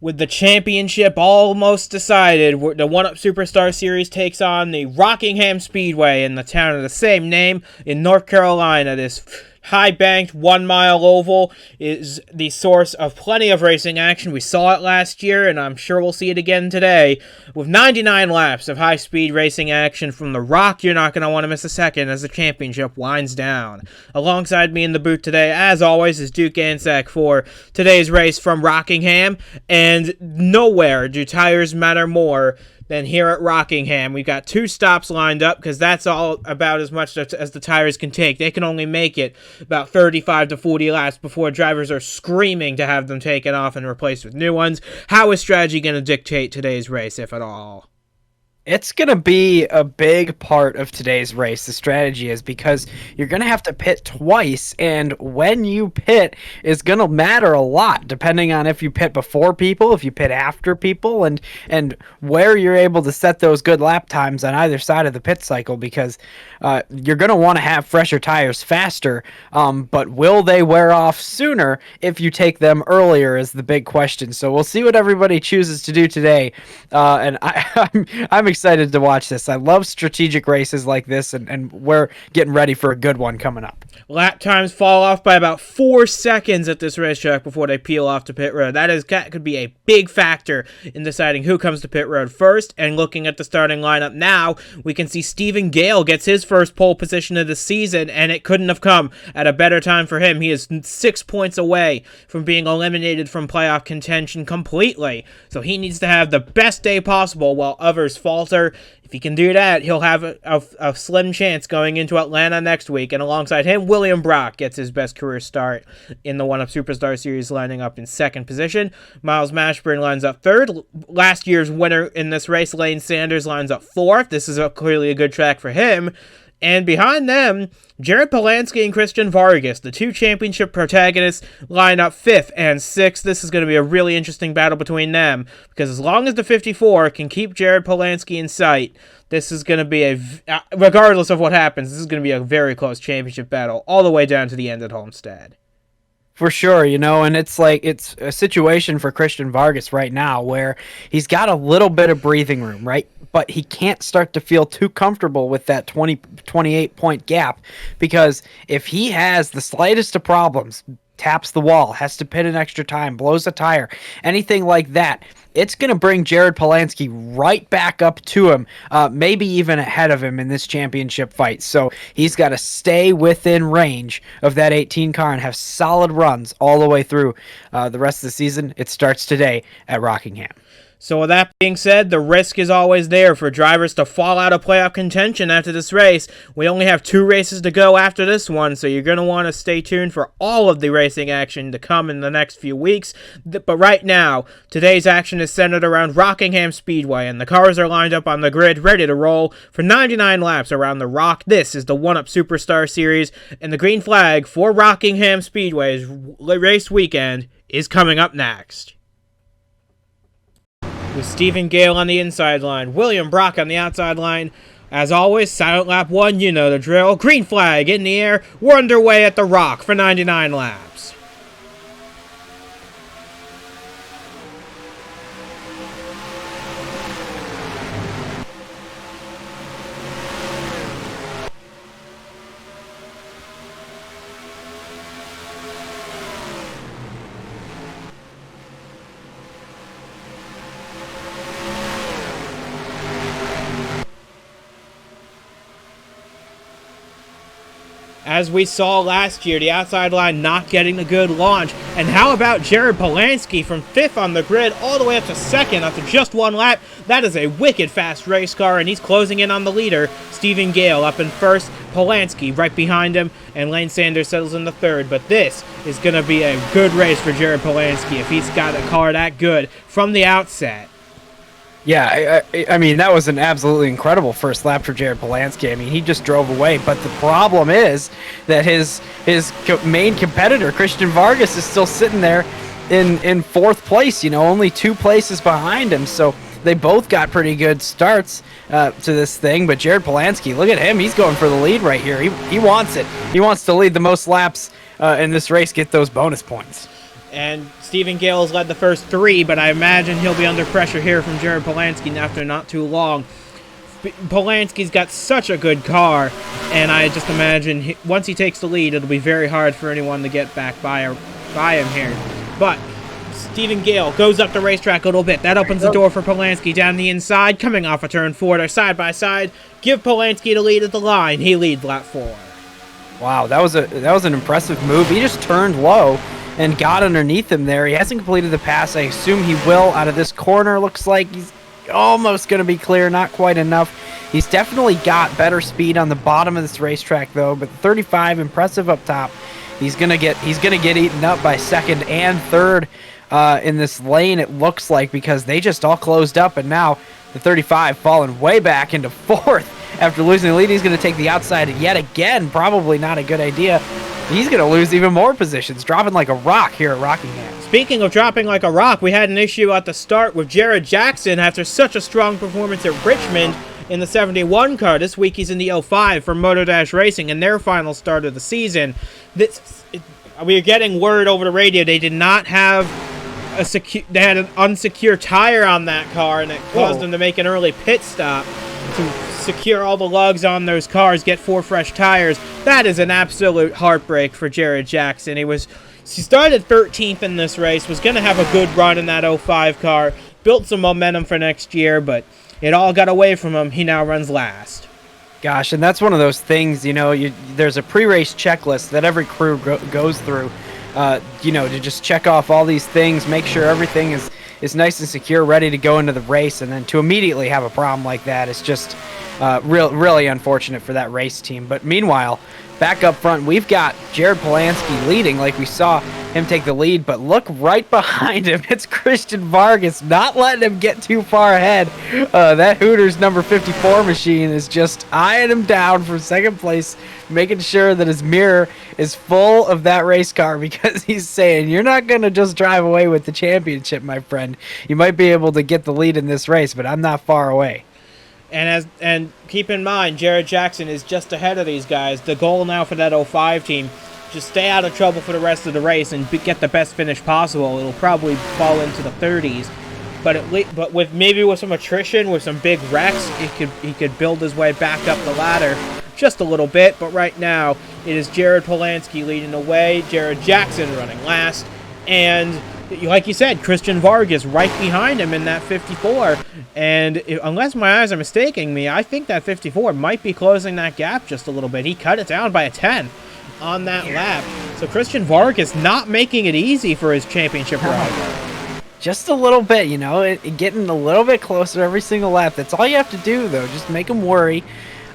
With the championship almost decided, the One-Up Superstar Series takes on the Rockingham Speedway in the town of the same name in North Carolina. This high-banked 1-mile oval is the source of plenty of racing action. We saw it last year, and I'm sure we'll see it again today. With 99 laps of high-speed racing action from the Rock, you're not going to want to miss a second as the championship winds down. Alongside me in the booth today, as always, is Duke Ansack for today's race from Rockingham. And nowhere do tires matter more than here at Rockingham. We've got 2 stops lined up because that's all about as much as the tires can take. They can only make it about 35 to 40 laps before drivers are screaming to have them taken off and replaced with new ones. How is strategy going to dictate today's race, if at all? It's going to be a big part of today's race, the strategy is, because you're going to have to pit twice, and when you pit is going to matter a lot, depending on if you pit before people, if you pit after people, and where you're able to set those good lap times on either side of the pit cycle, because you're going to want to have fresher tires faster, but will they wear off sooner if you take them earlier is the big question. So we'll see what everybody chooses to do today, and I'm excited to watch this. I love strategic races like this, and we're getting ready for a good one coming up. Lap times fall off by about 4 seconds at this racetrack before they peel off to pit road. That could be a big factor in deciding who comes to pit road first. And looking at the starting lineup now, we can see Stephen Gale gets his first pole position of the season, and it couldn't have come at a better time for him. He is 6 points away from being eliminated from playoff contention completely. So he needs to have the best day possible while others falter. If he can do that, he'll have a slim chance going into Atlanta next week. And alongside him, William Brock gets his best career start in the One-Up Superstar Series, lining up in 2nd position. Miles Mashburn lines up 3rd. Last year's winner in this race, Lane Sanders, lines up 4th. This is clearly a good track for him. And behind them, Jared Polansky and Christian Vargas, the 2 championship protagonists, line up 5th and 6th. This is going to be a really interesting battle between them, because as long as the 54 can keep Jared Polansky in sight, this is going to be regardless of what happens, this is going to be a very close championship battle all the way down to the end at Homestead. For sure, and it's a situation for Christian Vargas right now where he's got a little bit of breathing room, right? But he can't start to feel too comfortable with that 28-point gap, because if he has the slightest of problems, taps the wall, has to pit an extra time, blows a tire, anything like that, it's going to bring Jared Polansky right back up to him, maybe even ahead of him in this championship fight. So he's got to stay within range of that 18 car and have solid runs all the way through the rest of the season. It starts today at Rockingham. So with that being said, the risk is always there for drivers to fall out of playoff contention after this race. We only have 2 races to go after this one, so you're going to want to stay tuned for all of the racing action to come in the next few weeks. But right now, today's action is centered around Rockingham Speedway, and the cars are lined up on the grid, ready to roll for 99 laps around the Rock. This is the One-Up Superstar Series, and the green flag for Rockingham Speedway's race weekend is coming up next. With Stephen Gale on the inside line, William Brock on the outside line. As always, silent lap 1, you know the drill. Green flag in the air. We're underway at the Rock for 99 laps. As we saw last year, the outside line not getting a good launch. And how about Jared Polansky from 5th on the grid all the way up to 2nd after just 1 lap? That is a wicked fast race car, and he's closing in on the leader. Stephen Gale up in 1st, Polansky right behind him, and Lane Sanders settles in the 3rd. But this is going to be a good race for Jared Polansky if he's got a car that good from the outset. Yeah, I mean, that was an absolutely incredible first lap for Jared Polansky. I mean, he just drove away. But the problem is that his main competitor, Christian Vargas, is still sitting there in 4th place, only 2 places behind him. So they both got pretty good starts to this thing. But Jared Polansky, look at him. He's going for the lead right here. He wants it. He wants to lead the most laps in this race, get those bonus points. And Stephen Gale has led the first 3, but I imagine he'll be under pressure here from Jared Polansky after not too long. Polansky's got such a good car, and I just imagine once he takes the lead, it'll be very hard for anyone to get back by him here. But Stephen Gale goes up the racetrack a little bit. That opens the door for Polansky down the inside, coming off a turn 4. They're side by side. Give Polansky the lead at the line. He leads lap 4. Wow, that was an impressive move. He just turned low and got underneath him there. He hasn't completed the pass. I assume he will out of this corner. Looks like he's almost going to be clear, not quite enough. He's definitely got better speed on the bottom of this racetrack though, but 35 impressive up top. He's going to get eaten up by second and third in this lane, it looks like, because they just all closed up, and now the 35 falling way back into fourth after losing the lead. He's going to take the outside yet again. Probably not a good idea. He's going to lose even more positions, dropping like a rock here at Rockingham. Speaking of dropping like a rock, we had an issue at the start with Jared Jackson after such a strong performance at Richmond in the 71 car. This week he's in the 05 for Moto Dash Racing in their final start of the season. We are getting word over the radio they did not have they had an unsecure tire on that car, and it caused them to make an early pit stop to secure all the lugs on those cars, get 4 fresh tires. That is an absolute heartbreak for Jared Jackson. He started 13th in this race, was going to have a good run in that 05 car, built some momentum for next year, but it all got away from him. He now runs last. Gosh, and that's one of those things, there's a pre-race checklist that every crew goes through, to just check off all these things, make sure everything is nice and secure, ready to go into the race, and then to immediately have a problem like that is just really unfortunate for that race team. But meanwhile, back up front, we've got Jared Polansky leading, like we saw him take the lead, but look right behind him. It's Christian Vargas, not letting him get too far ahead. That Hooters number 54 machine is just eyeing him down from second place, making sure that his mirror is full of that race car, because he's saying, you're not going to just drive away with the championship, my friend. You might be able to get the lead in this race, but I'm not far away. And keep in mind, Jared Jackson is just ahead of these guys. The goal now for that 05 team, just stay out of trouble for the rest of the race and get the best finish possible. It'll probably fall into the 30s, but with some attrition, with some big wrecks, he could build his way back up the ladder just a little bit. But right now, it is Jared Polansky leading the way, Jared Jackson running last, and like you said, Christian Vargas right behind him in that 54. And unless my eyes are mistaking me, I think that 54 might be closing that gap just a little bit. He cut it down by a 10 on that lap. So Christian Vargas not making it easy for his championship ride. Just a little bit, getting a little bit closer every single lap. That's all you have to do, though. Just make him worry.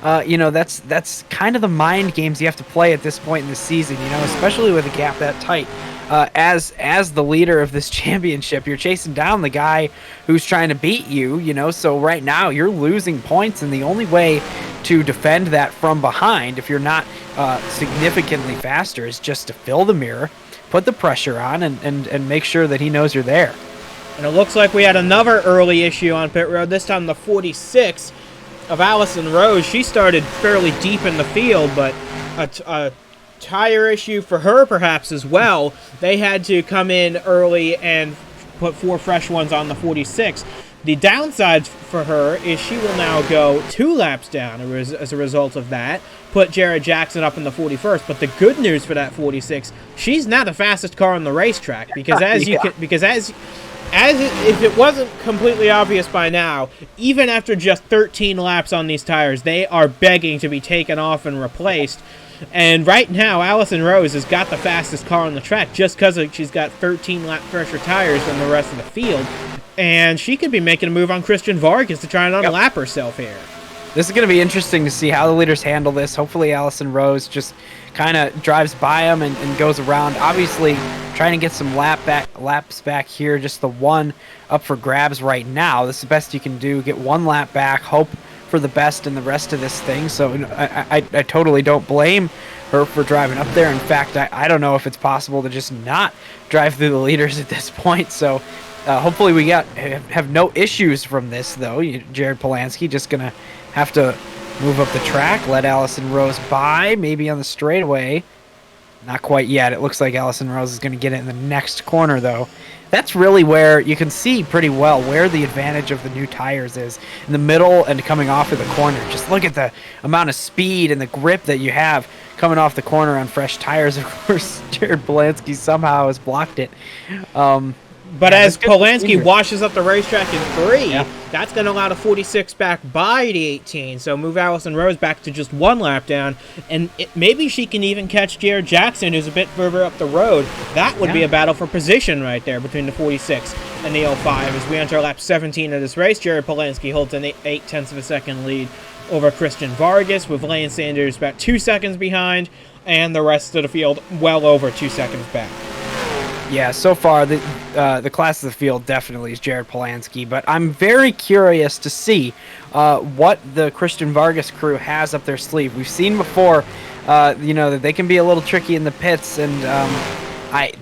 That's kind of the mind games you have to play at this point in the season, especially with a gap that tight. As the leader of this championship, you're chasing down the guy who's trying to beat you, so right now you're losing points, and the only way to defend that from behind, if you're not significantly faster, is just to fill the mirror, put the pressure on, and make sure that he knows you're there. And it looks like we had another early issue on pit road, this time the 46 of Allison Rose. She started fairly deep in the field, but a tire issue for her perhaps as well. They had to come in early and put 4 fresh ones on the 46. The downside for her is she will now go 2 laps down as a result of that, put Jared Jackson up in the 41st. But the good news for that 46, she's now the fastest car on the racetrack, because if it wasn't completely obvious by now, even after just 13 laps on these tires, they are begging to be taken off and replaced. And right now, Allison Rose has got the fastest car on the track just because she's got 13 lap fresher tires than the rest of the field. And she could be making a move on Christian Vargas to try and unlap herself here. This is going to be interesting to see how the leaders handle this. Hopefully Allison Rose just kind of drives by them and goes around. Obviously, trying to get some laps back here. Just the one up for grabs right now. This is the best you can do. Get 1 lap back. Hope for the best in the rest of this thing. So I totally don't blame her for driving up there. In fact, I don't know if it's possible to just not drive through the leaders at this point. So hopefully we have no issues from this, though. Jared Polansky just going to have to move up the track, let Allison Rose by, maybe on the straightaway. Not quite yet. It looks like Allison Rose is going to get it in the next corner, though. That's really where you can see pretty well where the advantage of the new tires is. In the middle and coming off of the corner. Just look at the amount of speed and the grip that you have coming off the corner on fresh tires. Of course, Jared Polansky somehow has blocked it. But as Polansky washes up the racetrack in 3, that's going to allow the 46 back by the 18. So move Allison Rose back to just 1 lap down. And maybe she can even catch Jared Jackson, who's a bit further up the road. That would be a battle for position right there between the 46 and the 05. As we enter lap 17 of this race, Jared Polansky holds an 8/10 of a second lead over Christian Vargas, with Lane Sanders about 2 seconds behind, and the rest of the field well over 2 seconds back. Yeah, so far the class of the field definitely is Jared Polansky, but I'm very curious to see what the Christian Vargas crew has up their sleeve. We've seen before, that they can be a little tricky in the pits, and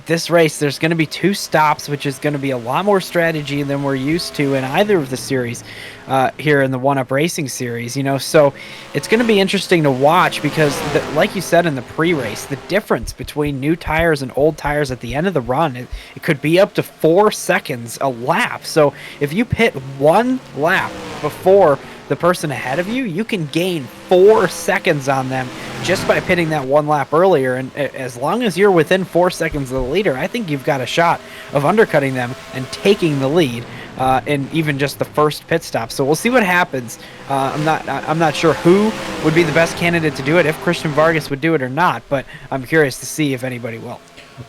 this race there's going to be 2 stops, which is going to be a lot more strategy than we're used to in either of the series here in the One-Up Racing series. So it's going to be interesting to watch because, like you said in the pre-race, the difference between new tires and old tires at the end of the run, it could be up to 4 seconds a lap. So if you pit 1 lap before the person ahead of you, you can gain 4 seconds on them just by pitting that 1 lap earlier. And as long as you're within 4 seconds of the leader, I think you've got a shot of undercutting them and taking the lead in even just the first pit stop. So we'll see what happens. I'm not sure who would be the best candidate to do it, if Christian Vargas would do it or not, but I'm curious to see if anybody will.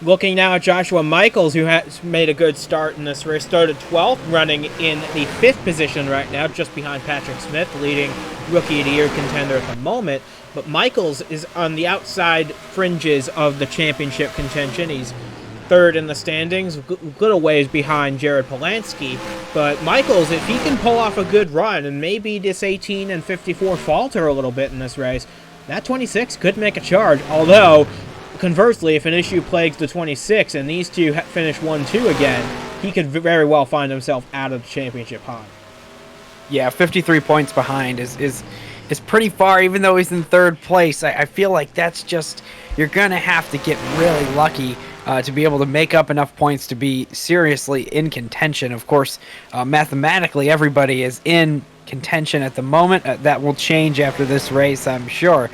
Looking now at Joshua Michaels, who has made a good start in this race. Started 12th, running in the 5th position right now, just behind Patrick Smith, leading Rookie of the Year contender at the moment. But Michaels is on the outside fringes of the championship contention. He's 3rd in the standings, good a ways behind Jared Polansky. But Michaels, if he can pull off a good run, and maybe this 18 and 54 falter a little bit in this race, that 26 could make a charge, although conversely, if an issue plagues the 26 and these two finish 1-2 again, he could very well find himself out of the championship hunt. Yeah, 53 points behind is pretty far, even though he's in 3rd place. I feel like that's just, you're going to have to get really lucky to be able to make up enough points to be seriously in contention. Of course, mathematically, everybody is in contention at the moment. That will change after this race, I'm sure.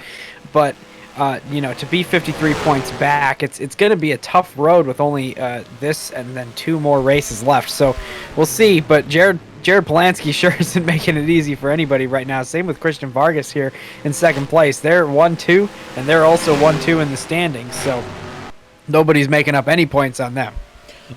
But to be 53 points back, it's going to be a tough road with only this and then 2 more races left. So we'll see. But Jared Polansky sure isn't making it easy for anybody right now. Same with Christian Vargas here in 2nd place. They're 1-2, and they're also 1-2 in the standings. So nobody's making up any points on them.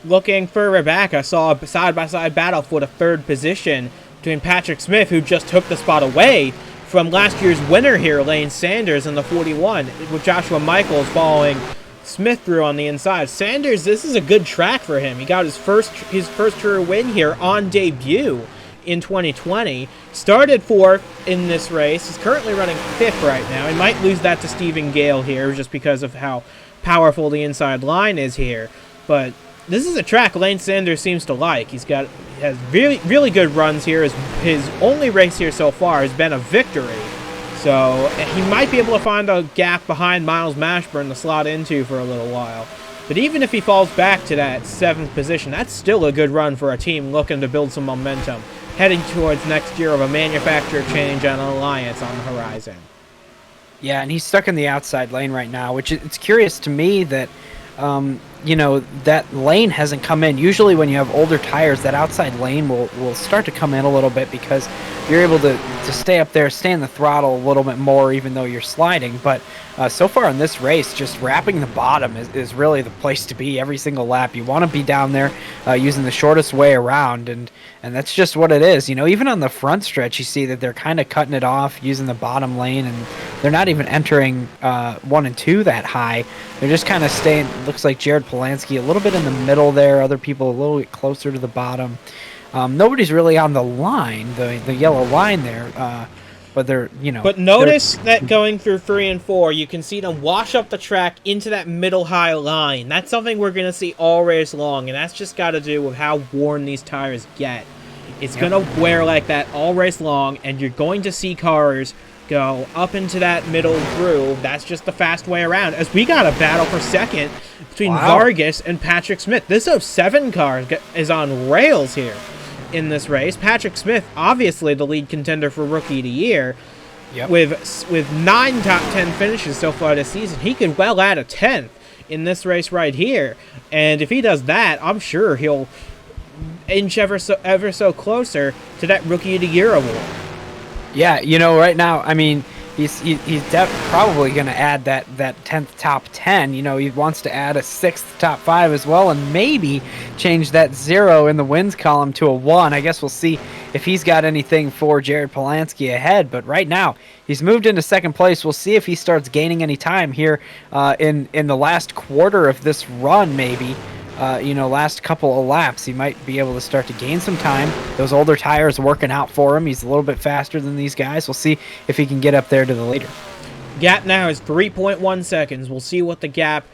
Looking further back, I saw a side-by-side battle for the 3rd position between Patrick Smith, who just took the spot away from last year's winner here, Lane Sanders, in the 41, with Joshua Michaels following Smith through on the inside. Sanders, this is a good track for him. He got his first career win here on debut in 2020. Started 4th in this race. He's currently running 5th right now. He might lose that to Stephen Gale here just because of how powerful the inside line is here. But this is a track Lane Sanders seems to like. He has really, really good runs here. His only race here so far has been a victory. So he might be able to find a gap behind Miles Mashburn to slot into for a little while. But even if he falls back to that 7th position, that's still a good run for a team looking to build some momentum, heading towards next year of a manufacturer change and an alliance on the horizon. Yeah, and he's stuck in the outside lane right now, which it's curious to me that that lane hasn't come in. Usually when you have older tires, that outside lane will start to come in a little bit because you're able to stay up there, stay in the throttle a little bit more, even though you're sliding. But so far in this race, just wrapping the bottom is really the place to be every single lap. You want to be down there using the shortest way around, and that's just what it is. Even on the front stretch, you see that they're kind of cutting it off using the bottom lane, and they're not even entering 1 and 2 that high. They're just kind of staying, looks like Jared Polansky a little bit in the middle there, other people a little bit closer to the bottom. Nobody's really on the line, the yellow line there, but they're, But notice that going through 3 and 4, you can see them wash up the track into that middle high line. That's something we're going to see all race long, and that's just got to do with how worn these tires get. It's going to wear like that all race long, and you're going to see cars go up into that middle groove. That's just the fast way around, as we got a battle for second between Vargas and Patrick Smith. This 07 car is on rails here in this race. Patrick Smith, obviously the lead contender for Rookie of the Year, with 9 top 10 finishes so far this season. He could well add a 10th in this race right here, and if he does that, I'm sure he'll inch ever so closer to that Rookie of the Year award. Yeah, you know, right now, I mean, he's probably going to add that 10th top 10. You know, he wants to add a 6th top 5 as well, and maybe change that 0 in the wins column to a 1. I guess we'll see if he's got anything for Jared Polansky ahead. But right now, he's moved into second place. We'll see if he starts gaining any time here in the last quarter of this run, maybe. You know, last couple of laps, he might be able to start to gain some time. Those older tires working out for him. He's a little bit faster than these guys. We'll see if he can get up there to the leader. Gap now is 3.1 seconds. We'll see what the gap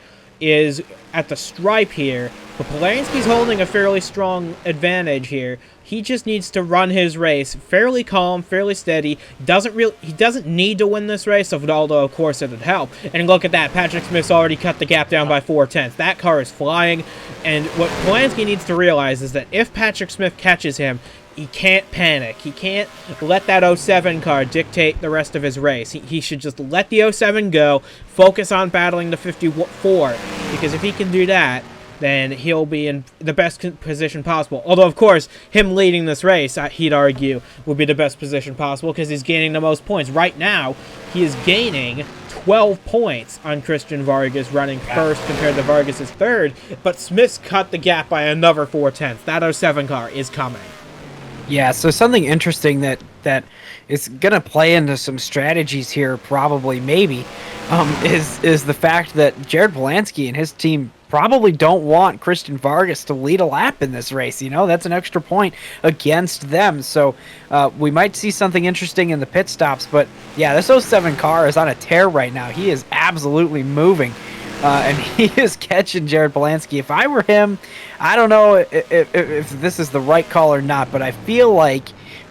is at the stripe here. But Polansky's holding a fairly strong advantage here. He just needs to run his race fairly calm, fairly steady. He doesn't need to win this race, although of course it would help. And look at that, Patrick Smith's already cut the gap down by 4/10. That car is flying, and what Polansky needs to realize is that if Patrick Smith catches him, he can't panic. He can't let that 07 car dictate the rest of his race. He should just let the 07 go, focus on battling the 54, because if he can do that, then he'll be in the best position possible. Although, of course, him leading this race, he'd argue, would be the best position possible because he's gaining the most points. Right now, he is gaining 12 points on Christian Vargas, running first compared to Vargas' third, but Smith's cut the gap by another 4/10. That 07 car is coming. Yeah, so something interesting that is going to play into some strategies here, probably, maybe, is the fact that Jared Polansky and his team probably don't want Christian Vargas to lead a lap in this race. You know, that's an extra point against them. So we might see something interesting in the pit stops. But, yeah, this 07 car is on a tear right now. He is absolutely moving. And he is catching Jared Polansky. If I were him, I don't know if this is the right call or not, but I feel like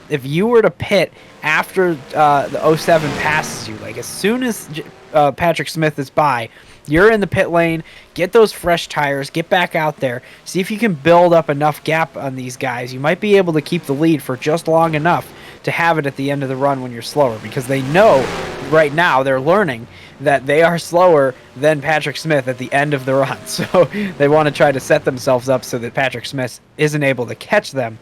if you were to pit after the 07 passes you, like as soon as Patrick Smith is by, you're in the pit lane, get those fresh tires, get back out there, see if you can build up enough gap on these guys. You might be able to keep the lead for just long enough to have it at the end of the run when you're slower, because they know right now, they're learning that they are slower than Patrick Smith at the end of the run. So they want to try to set themselves up so that Patrick Smith isn't able to catch them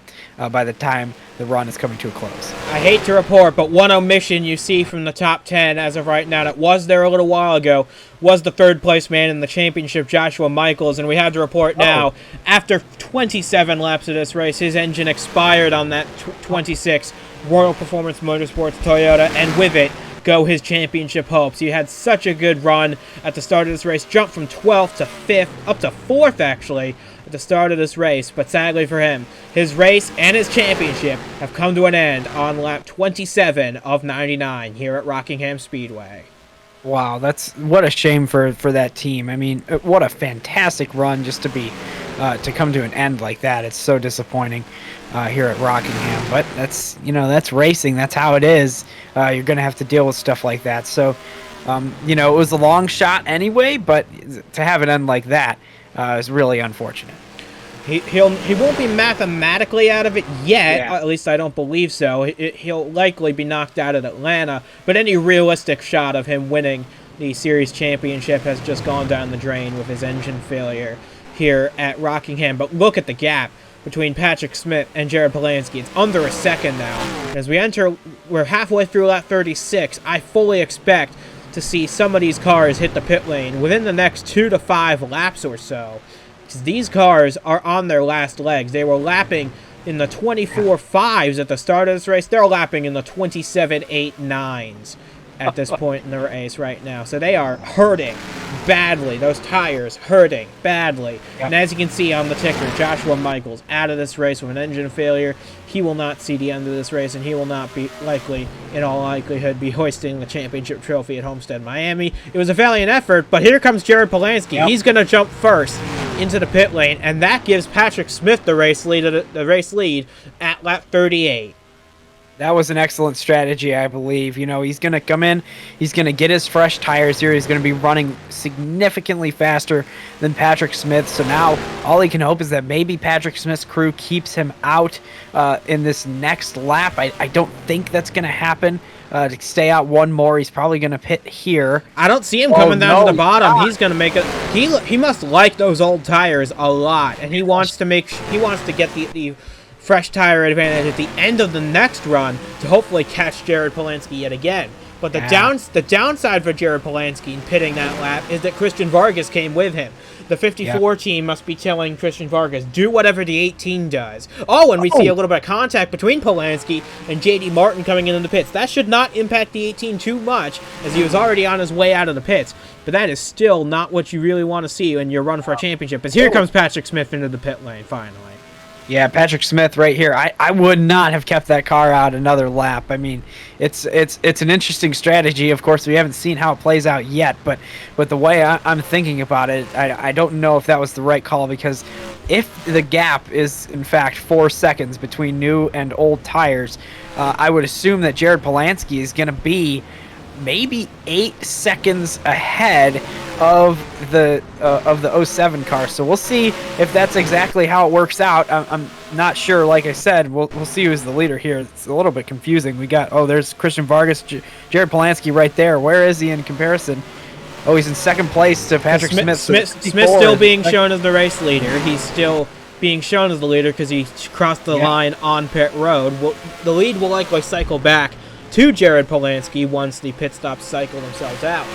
by the time the run is coming to a close. I hate to report, but one omission you see from the top 10 as of right now that was there a little while ago was the third place man in the championship, Joshua Michaels, and we have to report now, after 27 laps of this race, his engine expired on that 26 Royal Performance Motorsports Toyota, and with it go his championship hopes. He had such a good run at the start of this race, jumped from 12th to 5th, up to 4th actually, at the start of this race, but sadly for him, his race and his championship have come to an end on lap 27 of 99 here at Rockingham Speedway. Wow, that's what a shame for that team. I mean, what a fantastic run just to be to come to an end like that. It's so disappointing here at Rockingham, but that's, you know, that's racing. That's how it is. You're gonna have to deal with stuff like that. So, you know, it was a long shot anyway, but to have it end like that is really unfortunate. He won't be mathematically out of it yet, at least I don't believe so. He'll likely be knocked out at Atlanta, but any realistic shot of him winning the series championship has just gone down the drain with his engine failure here at Rockingham. But look at the gap between Patrick Smith and Jared Polansky. It's under a second now. As we're halfway through lap 36, I fully expect to see some of these cars hit the pit lane within the next 2 to 5 laps or so. These cars are on their last legs. They were lapping in the 24.5s at the start of this race. They're lapping in the 27.89s at this point in the race right now. So they are hurting badly. Those tires hurting badly. Yep. And as you can see on the ticker, Joshua Michaels out of this race with an engine failure. He will not see the end of this race, and he will not be in all likelihood, be hoisting the championship trophy at Homestead, Miami. It was a valiant effort, but here comes Jared Polansky. Yep. He's going to jump first into the pit lane, and that gives Patrick Smith the race lead at lap 38. That was an excellent strategy, I believe. You know, he's going to come in, he's going to get his fresh tires here. He's going to be running significantly faster than Patrick Smith. So now all he can hope is that maybe Patrick Smith's crew keeps him out in this next lap. I don't think that's going to happen. To stay out one more, he's probably going to pit here. I don't see him coming down to the bottom. He's going to make it. He must like those old tires a lot, and he wants to get the fresh tire advantage at the end of the next run to hopefully catch Jared Polansky yet again. But the downside for Jared Polansky in pitting that lap is that Christian Vargas came with him. The 54 team must be telling Christian Vargas, do whatever the 18 does. Oh, and we see a little bit of contact between Polansky and J.D. Martin coming into the pits. That should not impact the 18 too much, as he was already on his way out of the pits. But that is still not what you really want to see when you're running for a championship. As here comes Patrick Smith into the pit lane, finally. Yeah, Patrick Smith right here. I would not have kept that car out another lap. I mean, it's an interesting strategy. Of course, we haven't seen how it plays out yet, but the way I'm thinking about it, I don't know if that was the right call, because if the gap is, in fact, 4 seconds between new and old tires, I would assume that Jared Polansky is going to be maybe 8 seconds ahead of the 07 car. So we'll see if that's exactly how it works out. I'm not sure. Like I said, we'll see who's the leader here. It's a little bit confusing. We got, there's Christian Vargas, Jared Polansky right there. Where is he in comparison? Oh, he's in second place to Patrick Smith. Smith's still being shown as the race leader. He's still being shown as the leader because he crossed the line on pit road. The lead will likely cycle back to Jared Polansky once the pit stops cycle themselves out.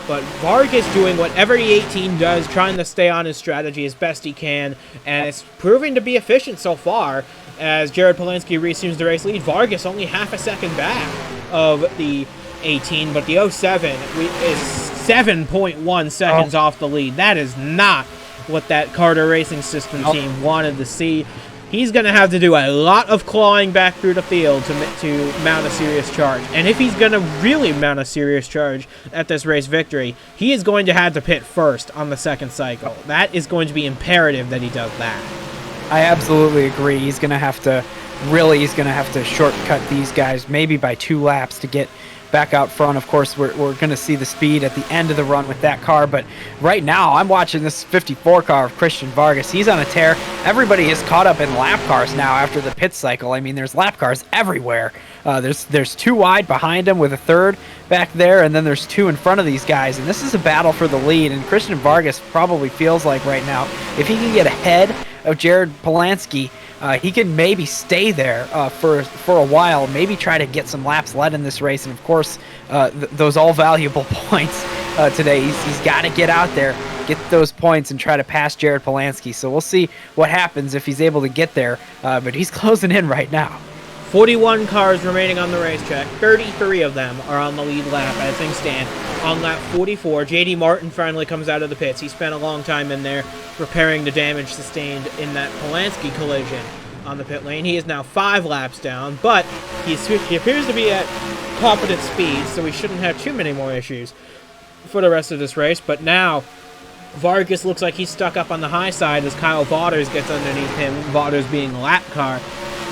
But Vargas doing whatever the 18 does, trying to stay on his strategy as best he can, and it's proving to be efficient so far, as Jared Polansky resumes the race lead. Vargas only half a second back of the 18, but the 07 is 7.1 seconds off the lead. That is not what that Carter Racing System team wanted to see. He's going to have to do a lot of clawing back through the field to mount a serious charge. And if he's going to really mount a serious charge at this race victory, he is going to have to pit first on the second cycle. That is going to be imperative that he does that. I absolutely agree. He's going to have to shortcut these guys maybe by 2 laps to get back out front. Of course, we're going to see the speed at the end of the run with that car, but right now I'm watching this 54 car of Christian Vargas. He's on a tear. Everybody is caught up in lap cars now after the pit cycle. I mean, there's lap cars everywhere. There's 2 wide behind him with a 3rd back there, and then there's 2 in front of these guys, and this is a battle for the lead, and Christian Vargas probably feels like right now, if he can get ahead of Jared Polansky, he can maybe stay there for a while, maybe try to get some laps led in this race, and of course, those all valuable points today. He's got to get out there, get those points, and try to pass Jared Polansky. So we'll see what happens if he's able to get there, but he's closing in right now. 41 cars remaining on the racetrack. 33 of them are on the lead lap as things stand. On lap 44, J.D. Martin finally comes out of the pits. He spent a long time in there repairing the damage sustained in that Polansky collision on the pit lane. He is now 5 laps down, but he appears to be at competent speed, so we shouldn't have too many more issues for the rest of this race. But now, Vargas looks like he's stuck up on the high side as Kyle Vaughters gets underneath him, Vaughters being a lap car.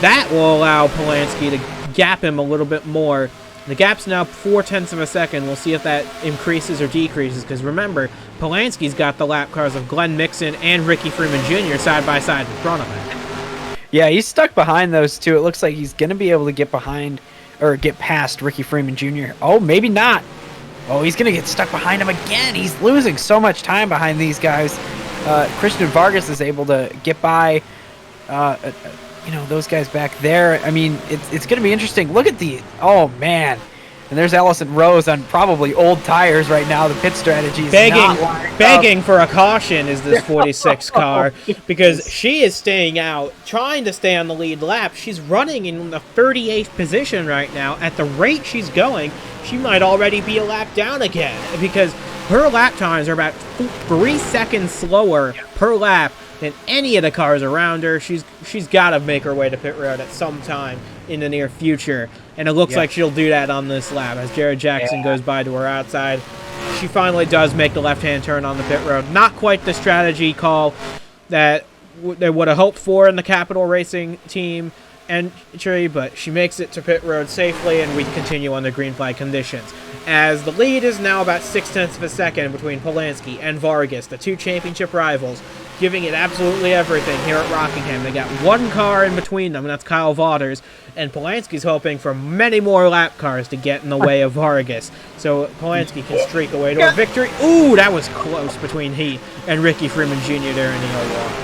That will allow Polansky to gap him a little bit more. The gap's now 0.4 of a second. We'll see if that increases or decreases, because remember, Polansky's got the lap cars of Glenn Mixon and Ricky Freeman Jr. side by side in front of him. Yeah, he's stuck behind those 2. It looks like he's going to be able to get behind or get past Ricky Freeman Jr. Oh, maybe not. Oh, he's going to get stuck behind him again. He's losing so much time behind these guys. Christian Vargas is able to get by those guys back there. I mean, it's going to be interesting. Look at oh man. And there's Allison Rose on probably old tires right now. The pit strategy is begging for a caution is this 46 car, because she is staying out, trying to stay on the lead lap. She's running in the 38th position right now. At the rate she's going, she might already be a lap down again, because her lap times are about 3 seconds slower per lap than any of the cars around her. She's got to make her way to pit road at some time in the near future, and it looks like she'll do that on this lap as Jared Jackson goes by to her outside. She finally does make the left-hand turn on the pit road. Not quite the strategy call that they would have hoped for in the Capital Racing team, entry, but she makes it to pit road safely, and we continue on the green flag conditions. As the lead is now about 0.6 of a second between Polansky and Vargas, the two championship rivals, giving it absolutely everything here at Rockingham. They got one car in between them, and that's Kyle Vaughters, and Polansky's hoping for many more lap cars to get in the way of Vargas, so Polansky can streak away to a victory. Ooh, that was close between he and Ricky Freeman Jr. there in the 01.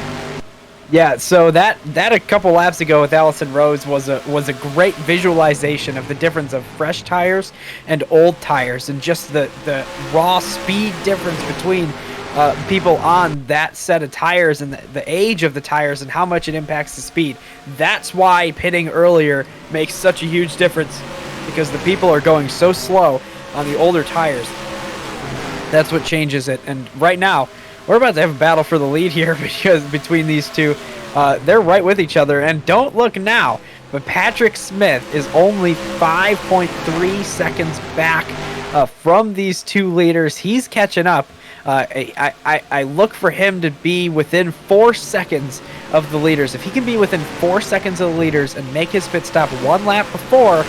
Yeah, so that a couple laps ago with Allison Rose was a great visualization of the difference of fresh tires and old tires, and just the raw speed difference between people on that set of tires, and the age of the tires and how much it impacts the speed. That's why pitting earlier makes such a huge difference, because the people are going so slow on the older tires. That's what changes it. And right now, we're about to have a battle for the lead here, because between these two, they're right with each other. And don't look now, but Patrick Smith is only 5.3 seconds back from these two leaders. He's catching up. I look for him to be within 4 seconds of the leaders. If he can be within 4 seconds of the leaders and make his pit stop one lap before,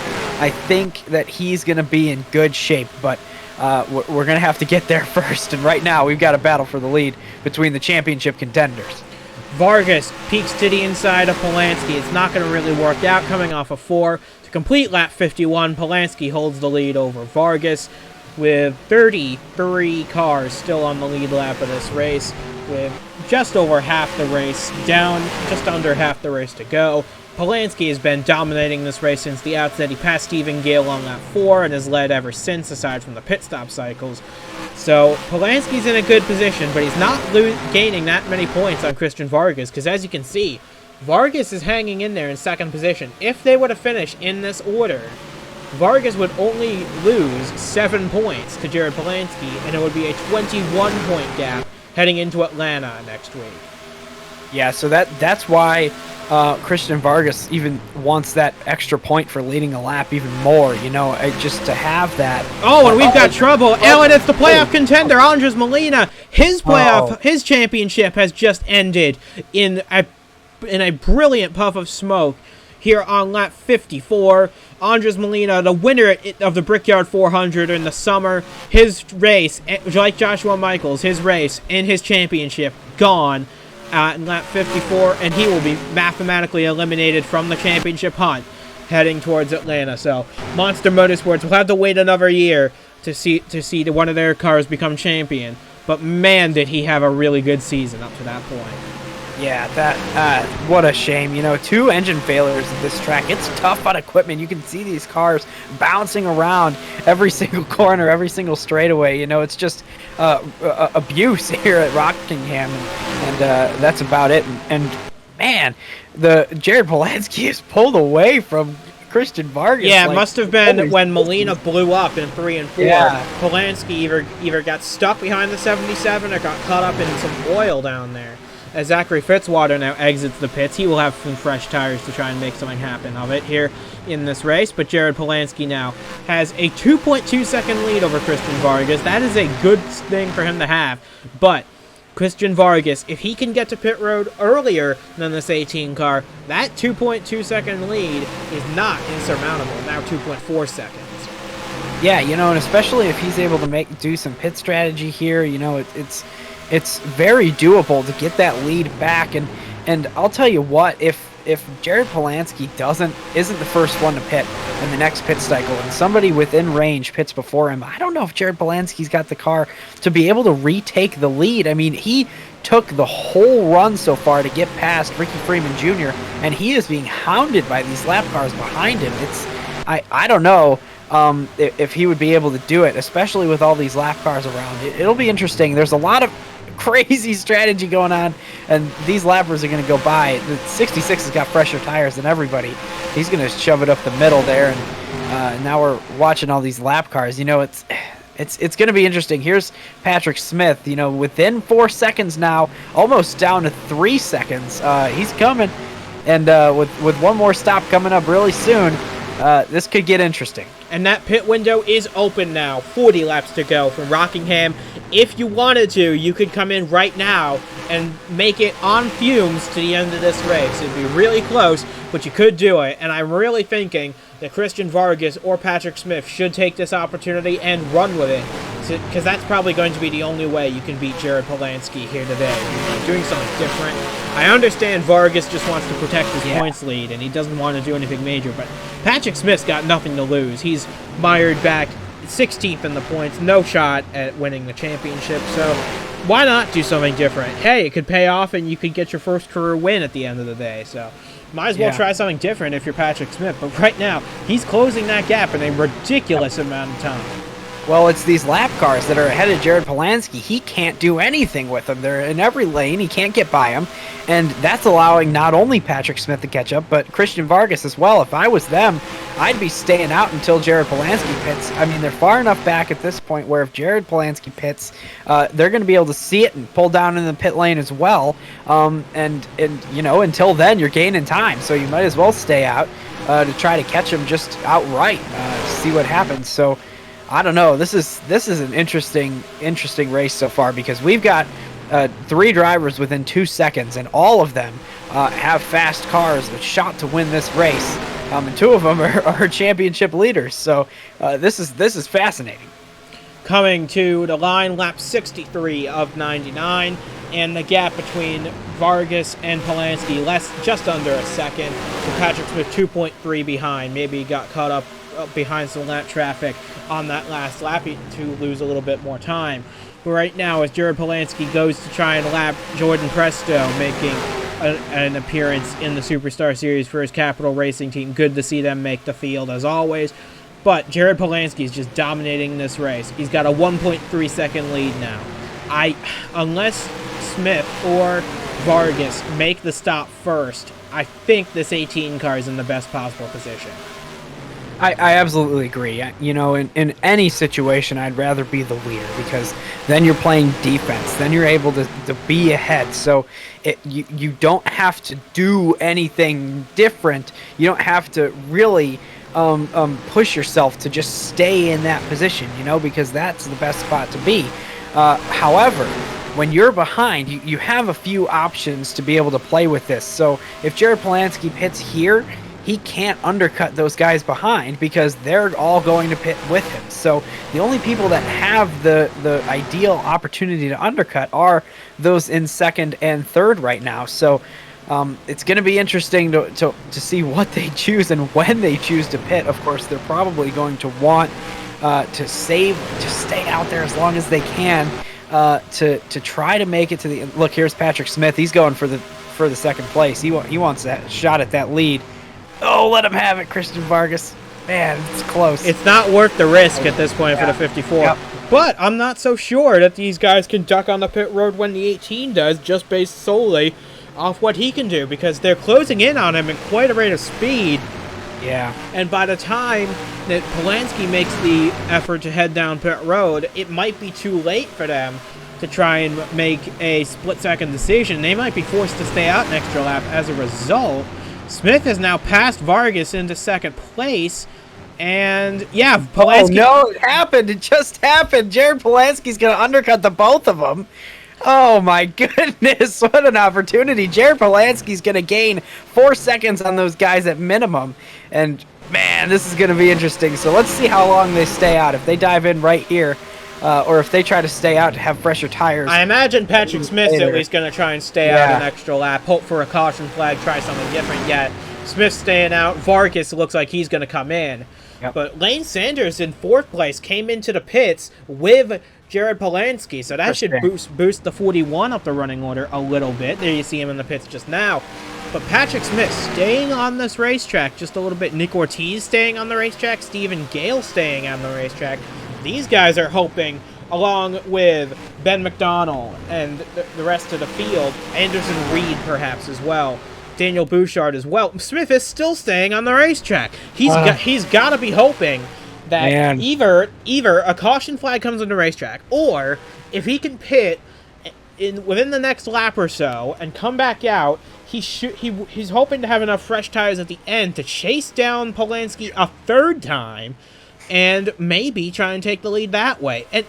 I think that he's going to be in good shape. But we're going to have to get there first. And right now, we've got a battle for the lead between the championship contenders. Vargas peeks to the inside of Polansky. It's not going to really work out, coming off a 4. To complete lap 51, Polansky holds the lead over Vargas, with 33 cars still on the lead lap of this race, with just over half the race down, just under half the race to go. Polansky has been dominating this race since the outset. He passed Stephen Gale on lap 4 and has led ever since, aside from the pit stop cycles. So Polansky's in a good position, but he's not gaining that many points on Christian Vargas, because as you can see, Vargas is hanging in there in second position. If they were to finish in this order, Vargas would only lose 7 points to Jared Polansky, and it would be a 21-point gap heading into Atlanta next week. Yeah, so that's why Christian Vargas even wants that extra point for leading a lap even more, just to have that. Oh, and we've got trouble. Ellen, it's the playoff contender, Andres Molina. His his championship has just ended in a brilliant puff of smoke here on lap 54. Andres Molina, the winner of the Brickyard 400 in the summer, his race, like Joshua Michaels, his race and his championship gone in lap 54, and he will be mathematically eliminated from the championship hunt heading towards Atlanta. So Monster Motorsports will have to wait another year to see one of their cars become champion. But man, did he have a really good season up to that point. Yeah, what a shame. 2 engine failures at this track. It's tough on equipment. You can see these cars bouncing around every single corner, every single straightaway. It's just abuse here at Rockingham, and that's about it. And man, the Jared Polansky is pulled away from Christian Vargas. Yeah, it must have been when Molina blew up in 3 and 4. Yeah. Polansky either got stuck behind the 77 or got caught up in some oil down there. As Zachary Fitzwater now exits the pits, he will have some fresh tires to try and make something happen of it here in this race. But Jared Polansky now has a 2.2 second lead over Christian Vargas. That is a good thing for him to have. But Christian Vargas, if he can get to pit road earlier than this 18 car, that 2.2 second lead is not insurmountable. Now 2.4 seconds. Yeah, and especially if he's able to do some pit strategy here, it's very doable to get that lead back. And I'll tell you what, if Jared Polansky isn't the first one to pit in the next pit cycle, and somebody within range pits before him, I don't know if Jared Polansky's got the car to be able to retake the lead. I mean, he took the whole run so far to get past Ricky Freeman Jr., and he is being hounded by these lap cars behind him. I don't know if he would be able to do it, especially with all these lap cars around. It'll be interesting. There's a lot of crazy strategy going on, and these lappers are going to go by. The 66 has got fresher tires than everybody. He's going to shove it up the middle there, and now we're watching all these lap cars. It's going to be interesting. Here's Patrick Smith, within 4 seconds now, almost down to 3 seconds. He's coming, and with one more stop coming up really soon, this could get interesting. And that pit window is open now. 40 laps to go from Rockingham. If you wanted to, you could come in right now and make it on fumes to the end of this race. It'd be really close, but you could do it. And I'm really thinking that Christian Vargas or Patrick Smith should take this opportunity and run with it, because that's probably going to be the only way you can beat Jared Polansky here today. Doing something different. I understand Vargas just wants to protect his points lead, and he doesn't want to do anything major, but Patrick Smith's got nothing to lose. He's mired back 16th in the points, no shot at winning the championship, so why not do something different? Hey, it could pay off, and you could get your first career win at the end of the day, so might as well try something different if you're Patrick Smith. But right now, he's closing that gap in a ridiculous amount of time. Well, it's these lap cars that are ahead of Jared Polansky. He can't do anything with them. They're in every lane. He can't get by them. And that's allowing not only Patrick Smith to catch up, but Christian Vargas as well. If I was them, I'd be staying out until Jared Polansky pits. I mean, they're far enough back at this point where if Jared Polansky pits, they're going to be able to see it and pull down in the pit lane as well. And you know, until then, you're gaining time. So you might as well stay out to try to catch him just outright, see what happens. So I don't know. This is an interesting race so far, because we've got 3 drivers within 2 seconds, and all of them have fast cars with shot to win this race, and 2 of them are championship leaders. So this is fascinating. Coming to the line, lap 63 of 99, and the gap between Vargas and Polansky just under a second. With Patrick Smith 2.3 behind. Maybe he got caught up behind some lap traffic on that last lap to lose a little bit more time. But right now, as Jared Polansky goes to try and lap Jordan Presto, making an appearance in the Superstar Series for his Capital Racing team. Good to see them make the field as always. But Jared Polansky is just dominating this race. He's got a 1.3 second lead now. Unless Smith or Vargas make the stop first, I think this 18 car is in the best possible position. I absolutely agree. You know, in any situation, I'd rather be the leader, because then you're playing defense. Then you're able to be ahead. So you don't have to do anything different. You don't have to really push yourself to just stay in that position, you know, because that's the best spot to be. However, when you're behind, you have a few options to be able to play with this. So if Jared Polansky pits here, he can't undercut those guys behind, because they're all going to pit with him. So the only people that have the ideal opportunity to undercut are those in second and third right now. So it's going to be interesting to see what they choose and when they choose to pit. Of course, they're probably going to want to stay out there as long as they can to try to make it to the. Look, here's Patrick Smith. He's going for the second place. He wants that shot at that lead. Oh, let him have it, Christian Vargas. Man, it's close. It's not worth the risk at this point for the 54. Yep. But I'm not so sure that these guys can duck on the pit road when the 18 does, just based solely off what he can do, because they're closing in on him at quite a rate of speed. Yeah. And by the time that Polansky makes the effort to head down pit road, it might be too late for them to try and make a split-second decision. They might be forced to stay out an extra lap as a result. Smith has now passed Vargas into second place, and yeah, Polansky... Oh, no, it happened. It just happened. Jared Polansky's going to undercut the both of them. Oh, my goodness. What an opportunity. Jared Polansky's going to gain 4 seconds on those guys at minimum, and man, this is going to be interesting. So let's see how long they stay out. If they dive in right here, or if they try to stay out to have fresher tires. I imagine Patrick Smith's at least going to try and stay out an extra lap, hope for a caution flag, try something different yet. Smith's staying out. Vargas looks like he's going to come in. Yep. But Lane Sanders in 4th place came into the pits with Jared Polansky, so that should boost the 41 up the running order a little bit. There you see him in the pits just now. But Patrick Smith staying on this racetrack just a little bit. Nick Ortiz staying on the racetrack. Stephen Gale staying on the racetrack. These guys are hoping, along with Ben McDonald and the rest of the field, Anderson Reed perhaps as well, Daniel Bouchard as well. Smith is still staying on the racetrack. He's got to be hoping that either a caution flag comes on the racetrack, or if he can pit within the next lap or so and come back out, he's hoping to have enough fresh tires at the end to chase down Polansky a 3rd time, and maybe try and take the lead that way. And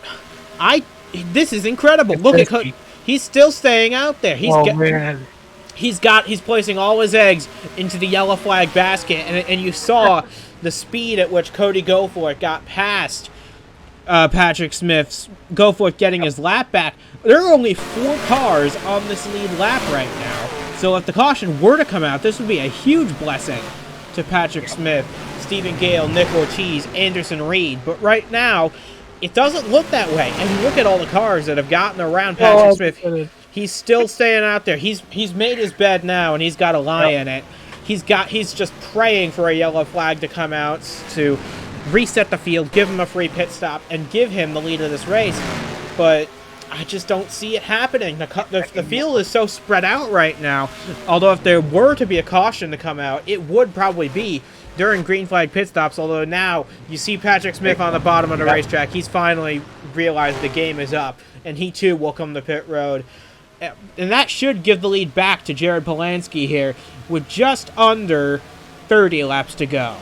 this is incredible. Look He's still staying out there. Man. He's placing all his eggs into the yellow flag basket, and you saw the speed at which Cody Goforth got past Patrick Smith's Goforth getting his lap back. There are only 4 cars on this lead lap right now, so if the caution were to come out, this would be a huge blessing to Patrick Smith, Stephen Gale, Nick Ortiz, Anderson Reed. But right now, it doesn't look that way. And look at all the cars that have gotten around Patrick Smith. He's still staying out there. He's made his bed now, and he's got a lie in it. He's just praying for a yellow flag to come out to reset the field, give him a free pit stop, and give him the lead of this race. But I just don't see it happening. The field is so spread out right now. Although if there were to be a caution to come out, it would probably be during green flag pit stops. Although now you see Patrick Smith on the bottom of the racetrack. He's finally realized the game is up, and he too will come to pit road. And that should give the lead back to Jared Polansky here with just under 30 laps to go.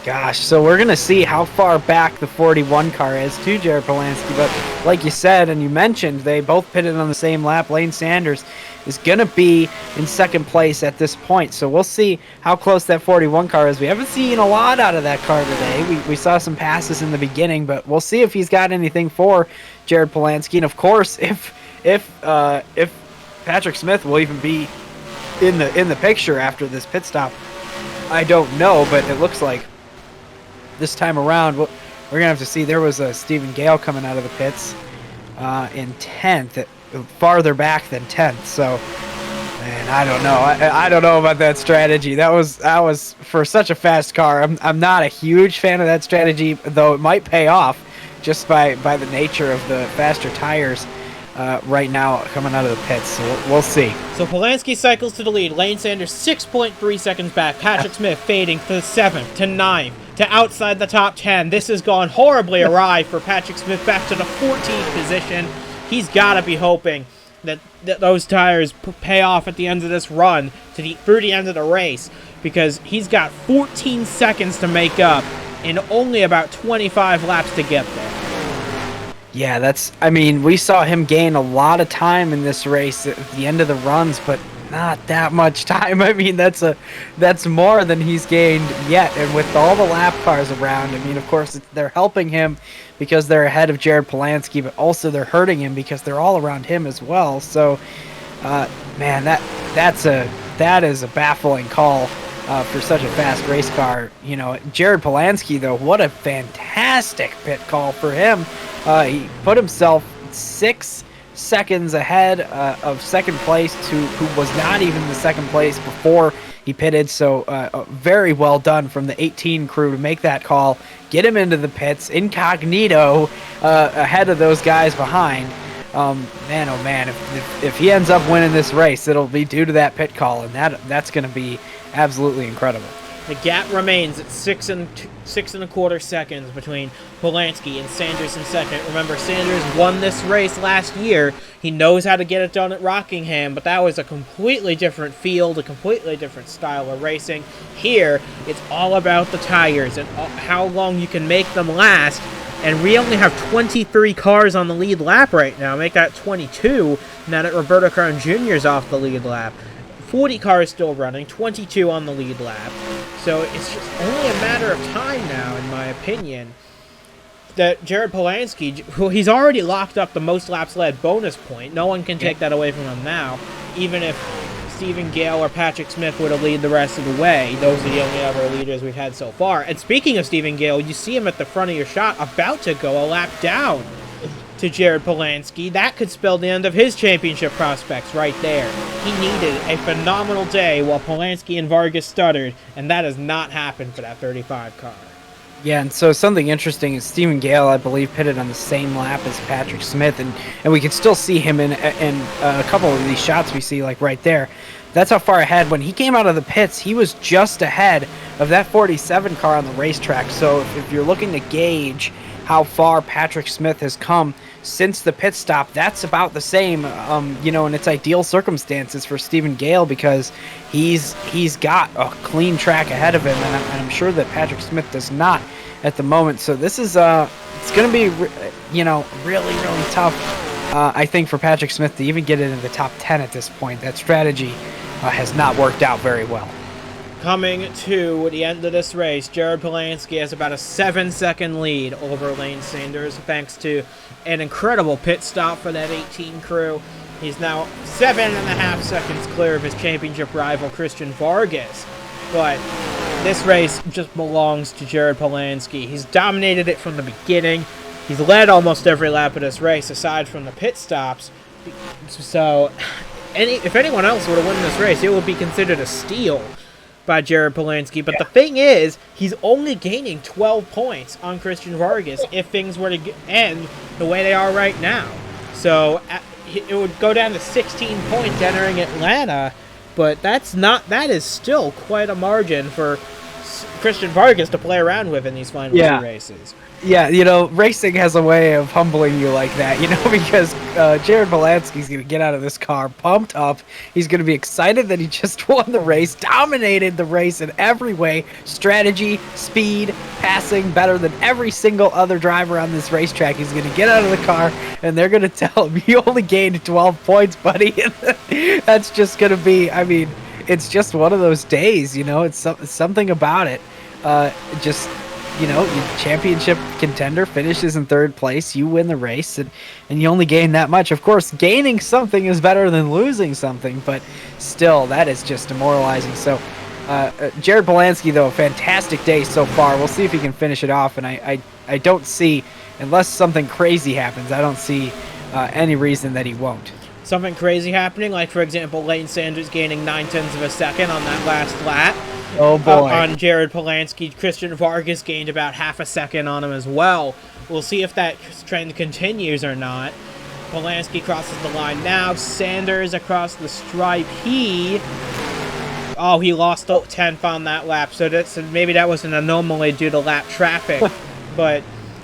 Gosh, so we're going to see how far back the 41 car is to Jared Polansky. But like you said and you mentioned, they both pitted on the same lap. Lane Sanders is going to be in second place at this point. So we'll see how close that 41 car is. We haven't seen a lot out of that car today. We saw some passes in the beginning, but we'll see if he's got anything for Jared Polansky. And of course, if Patrick Smith will even be in the picture after this pit stop, I don't know, but it looks like this time around we're gonna have to see. There was a Stephen Gale coming out of the pits in 10th, farther back than 10th. So, man, I don't know. I don't know about that strategy. That was for such a fast car. I'm not a huge fan of that strategy, though it might pay off just by the nature of the faster tires right now coming out of the pits. So we'll see. So Polansky cycles to the lead. Lane Sanders 6.3 seconds back. Patrick Smith fading to 7th, to 9th, to outside the top 10. This has gone horribly awry for Patrick Smith back to the 14th position. He's got to be hoping that those tires pay off at the end of this run through the end of the race, because he's got 14 seconds to make up and only about 25 laps to get there. Yeah, I mean, we saw him gain a lot of time in this race at the end of the runs, but not that much time. I mean, that's more than he's gained yet. And with all the lap cars around, I mean, of course, they're helping him because they're ahead of Jared Polansky, but also they're hurting him because they're all around him as well. So, man, that is a baffling call for such a fast race car. You know, Jared Polansky, though, what a fantastic pit call for him. He put himself 6 seconds ahead of second place who was not even the second place before he pitted. So very well done from the 18 crew to make that call, get him into the pits incognito ahead of those guys behind. Man, oh man, if he ends up winning this race, it'll be due to that pit call, and that's going to be absolutely incredible. The gap remains at 6.25 seconds between Polansky and Sanders in second. Remember, Sanders won this race last year. He knows how to get it done at Rockingham, but that was a completely different field, a completely different style of racing. Here, it's all about the tires and how long you can make them last. And we only have 23 cars on the lead lap right now. Make that 22 now that Roberto Crown Jr. is off the lead lap. 40 cars still running, 22 on the lead lap. So it's just only a matter of time now, in my opinion, that Jared Polansky, who he's already locked up the most laps led bonus point. No one can take that away from him now. Even if Stephen Gale or Patrick Smith were to lead the rest of the way, those are the only other leaders we've had so far. And speaking of Stephen Gale, you see him at the front of your shot about to go a lap down to Jared Polansky. That could spell the end of his championship prospects right there. He needed a phenomenal day while Polansky and Vargas stuttered, and that has not happened for that 35 car. Yeah, and so something interesting is Stephen Gale, I believe, pitted on the same lap as Patrick Smith, and we can still see him in a couple of these shots we see, like right there. That's how far ahead. When he came out of the pits, he was just ahead of that 47 car on the racetrack. So if you're looking to gauge how far Patrick Smith has come since the pit stop, that's about the same, in its ideal circumstances for Stephen Gale, because he's got a clean track ahead of him, and I'm sure that Patrick Smith does not at the moment. So this is it's going to be really, really tough I think for Patrick Smith to even get into the top 10 at this point, that strategy has not worked out very well. Coming to the end of this race, Jared Polansky has about a 7-second lead over Lane Sanders, thanks to an incredible pit stop for that 18 crew. He's now 7.5 seconds clear of his championship rival, Christian Vargas. But this race just belongs to Jared Polansky. He's dominated it from the beginning. He's led almost every lap of this race, aside from the pit stops. So, if anyone else would have won this race, it would be considered a steal by Jared Polansky. But the thing is, he's only gaining 12 points on Christian Vargas if things were to end the way they are right now. So it would go down to 16 points entering Atlanta, but that is still quite a margin for Christian Vargas to play around with in these final two races. Yeah, racing has a way of humbling you like that, because Jared Polansky's going to get out of this car pumped up. He's going to be excited that he just won the race, dominated the race in every way, strategy, speed, passing, better than every single other driver on this racetrack. He's going to get out of the car, and they're going to tell him, you only gained 12 points, buddy. That's just going to be, it's just one of those days, it's something about it. Your championship contender finishes in third place, you win the race, and you only gain that much. Of course, gaining something is better than losing something, but still, that is just demoralizing. So, Jared Polansky, though, a fantastic day so far. We'll see if he can finish it off, and I don't see, unless something crazy happens, I don't see any reason that he won't. Something crazy happening, like, for example, Lane Sanders gaining 0.9 of a second on that last lap. Oh boy. On Jared Polansky. Christian Vargas gained about half a second on him as well. We'll see if that trend continues or not. Polansky crosses the line now. Sanders across the stripe. He lost 10th on that lap, so maybe that was an anomaly due to lap traffic. But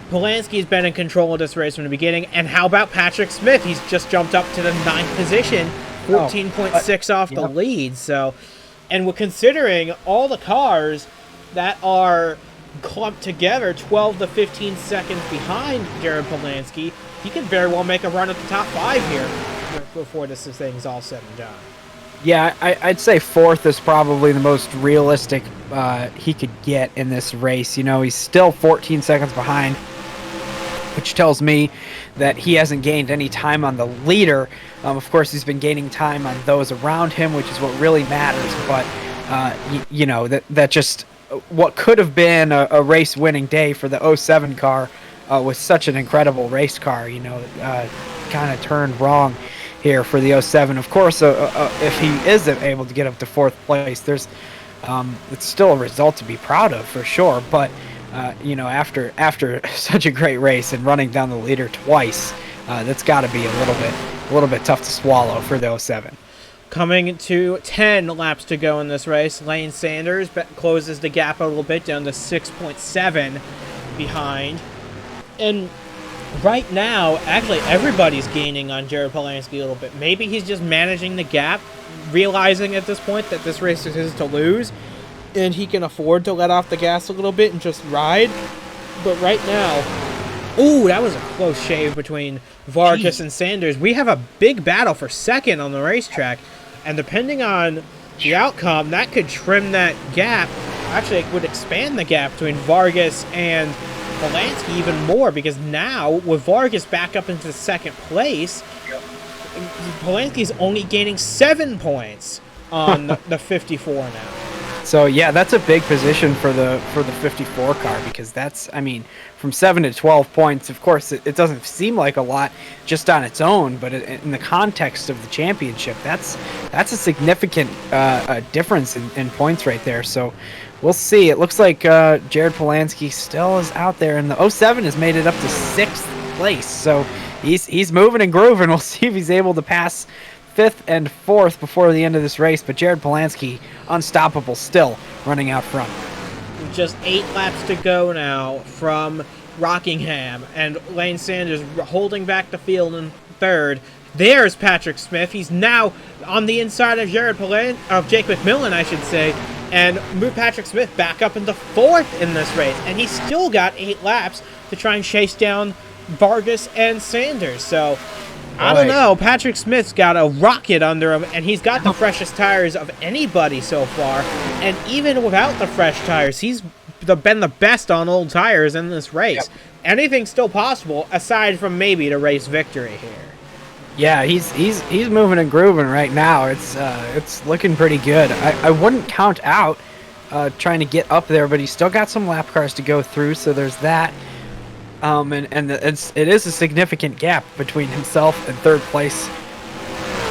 Polansky's been in control of this race from the beginning. And how about Patrick Smith? He's just jumped up to the 9th position, 14.6 off the lead. So, and we're considering all the cars that are clumped together 12 to 15 seconds behind Jared Polansky, he could very well make a run at the top 5 here before this thing's all said and done. Yeah, I'd say 4th is probably the most realistic he could get in this race. He's still 14 seconds behind, which tells me that he hasn't gained any time on the leader. Of course, he's been gaining time on those around him, which is what really matters. But, that just what could have been a race-winning day for the 07 car was such an incredible race car, kind of turned wrong here for the 07. Of course, if he is able to get up to 4th place, it's still a result to be proud of for sure. But after such a great race and running down the leader twice, that's got to be a little bit tough to swallow for the 07. Coming to 10 laps to go in this race, Lane Sanders closes the gap a little bit down to 6.7 behind. And right now, actually, everybody's gaining on Jared Polansky a little bit. Maybe he's just managing the gap, realizing at this point that this race is his to lose, and he can afford to let off the gas a little bit and just ride. But right now, that was a close shave between Vargas and Sanders. We have a big battle for second on the racetrack, and depending on the outcome, that could trim that gap. Actually, it would expand the gap between Vargas and Polansky even more, because now with Vargas back up into second place, Polansky's only gaining 7 points on the 54 now. So yeah, that's a big position for the 54 car, because that's, from 7 to 12 points. Of course, it doesn't seem like a lot just on its own, but in the context of the championship, that's a significant difference in points right there. So we'll see. It looks like Jared Polansky still is out there, and the 07 has made it up to 6th place. So he's moving and grooving. We'll see if he's able to pass 5th and 4th before the end of this race. But Jared Polansky, unstoppable still, running out front. Just 8 laps to go now from Rockingham, and Lane Sanders holding back the field in 3rd. There's Patrick Smith. He's now on the inside of Jake McMillan, I should say, and move Patrick Smith back up into 4th in this race. And he's still got 8 laps to try and chase down Vargas and Sanders. So I don't know. Patrick Smith's got a rocket under him, and he's got the freshest tires of anybody so far. And even without the fresh tires, he's been the best on old tires in this race. Yep. Anything's still possible, aside from maybe the race victory here. Yeah, he's moving and grooving right now. It's looking pretty good. I wouldn't count out trying to get up there, but he's still got some lap cars to go through, so there's that. It is a significant gap between himself and third place.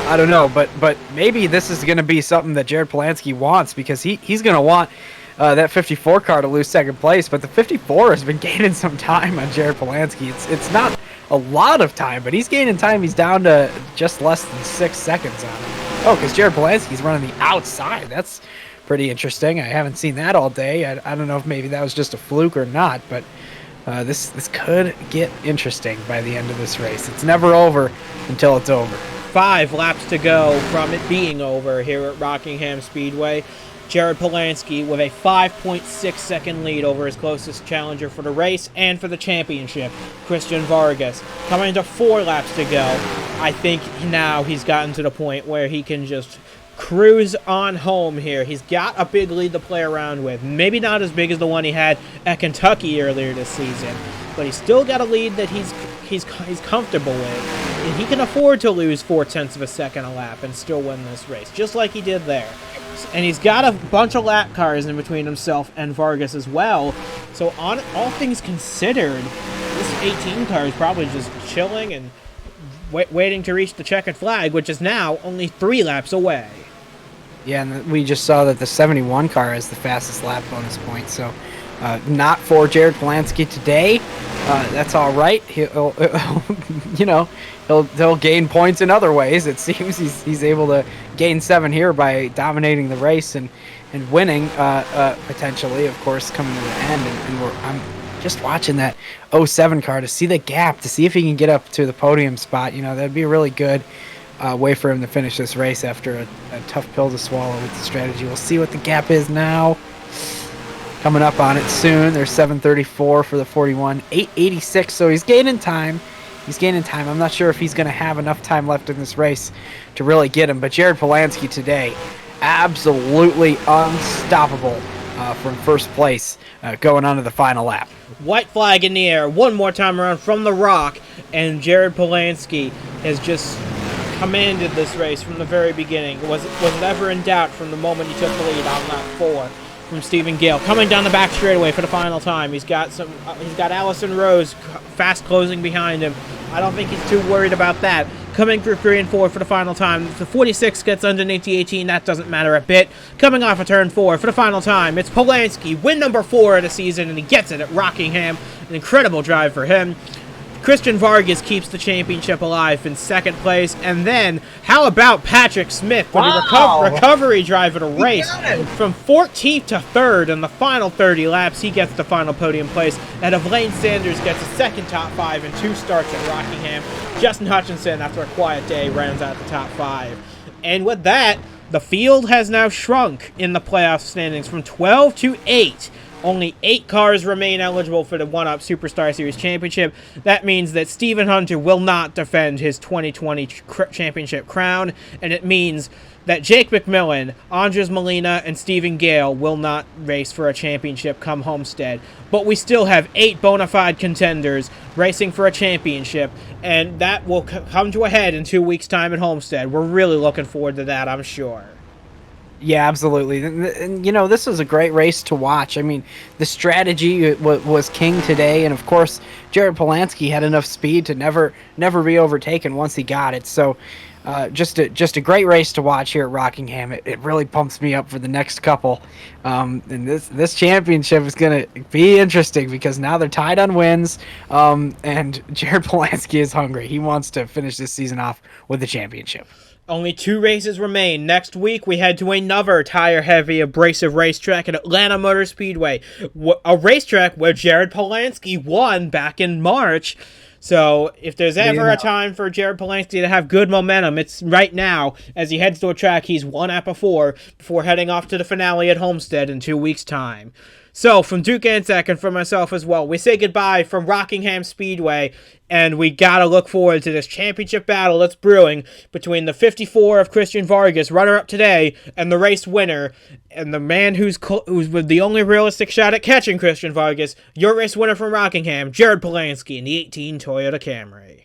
I don't know, but maybe this is going to be something that Jared Polansky wants, because he's going to want that 54 car to lose second place, but the 54 has been gaining some time on Jared Polansky. It's not a lot of time, but he's gaining time. He's down to just less than 6 seconds on him. Oh, because Jared Polansky's running the outside. That's pretty interesting. I haven't seen that all day. I don't know if maybe that was just a fluke or not, but this could get interesting by the end of this race. It's never over until it's over. 5 laps to go from it being over here at Rockingham Speedway. Jared Polansky with a 5.6 second lead over his closest challenger for the race and for the championship, Christian Vargas. Coming to 4 laps to go. I think now he's gotten to the point where he can just cruise on home here. He's got a big lead to play around with. Maybe not as big as the one he had at Kentucky earlier this season, but he's still got a lead that he's comfortable with. And he can afford to lose 0.4 of a second a lap and still win this race, just like he did there. And he's got a bunch of lap cars in between himself and Vargas as well. So on all things considered, this 18 car is probably just chilling and waiting to reach the checkered flag, which is now only 3 laps away. Yeah, and we just saw that the 71 car has the fastest lap bonus point. So not for Jared Polansky today. That's all right. He'll gain points in other ways. It seems he's able to gain 7 here by dominating the race and winning potentially, of course, coming to the end. I'm just watching that 07 car to see the gap, to see if he can get up to the podium spot. That'd be a really good way for him to finish this race after a tough pill to swallow with the strategy. We'll see what the gap is now. Coming up on it soon. There's 7:34 for the 41, 8:86. So he's gaining time. I'm not sure if he's going to have enough time left in this race to really get him. But Jared Polansky today, absolutely unstoppable from first place going on to the final lap. White flag in the air one more time around from the rock, and Jared Polansky has just commanded this race from the very beginning. Was never in doubt from the moment he took the lead on lap 4 from Stephen Gale. Coming down the back straightaway for the final time. He's got Allison Rose fast closing behind him. I don't think he's too worried about that. Coming through 3 and 4 for the final time. If the 46 gets underneath the 18, that doesn't matter a bit. Coming off of turn 4 for the final time, it's Polansky, win number 4 of the season, and he gets it at Rockingham. An incredible drive for him. Christian Vargas keeps the championship alive in 2nd place. And then, how about Patrick Smith for the recovery drive of the race? From 14th to 3rd in the final 30 laps, he gets the final podium place. And Lane Sanders gets a 2nd top 5 and 2 starts at Rockingham. Justin Hutchinson, after a quiet day, rounds out the top 5. And with that, the field has now shrunk in the playoff standings from 12 to 8. Only 8 cars remain eligible for the 1-Up Superstar Series Championship. That means that Stephen Hunter will not defend his 2020 championship crown, and it means that Jake McMillan, Andres Molina, and Stephen Gale will not race for a championship come Homestead. But we still have 8 bona fide contenders racing for a championship, and that will come to a head in 2 weeks' time at Homestead. We're really looking forward to that, I'm sure. Yeah, absolutely. And this was a great race to watch. I mean, the strategy was king today, and of course, Jared Polansky had enough speed to never be overtaken once he got it. So, just a great race to watch here at Rockingham. It really pumps me up for the next couple. And this championship is going to be interesting because now they're tied on wins, and Jared Polansky is hungry. He wants to finish this season off with the championship. Only 2 races remain. Next week, we head to another tire-heavy, abrasive racetrack at Atlanta Motor Speedway. A racetrack where Jared Polansky won back in March. So, if there's ever a time for Jared Polansky to have good momentum, it's right now, as he heads to a track he's won at before heading off to the finale at Homestead in 2 weeks' time. So, from Duke and Zach and from myself as well, we say goodbye from Rockingham Speedway, and we gotta look forward to this championship battle that's brewing between the 54 of Christian Vargas, runner-up today, and the race winner, and the man who's with the only realistic shot at catching Christian Vargas, your race winner from Rockingham, Jared Polansky in the 18 Toyota Camry.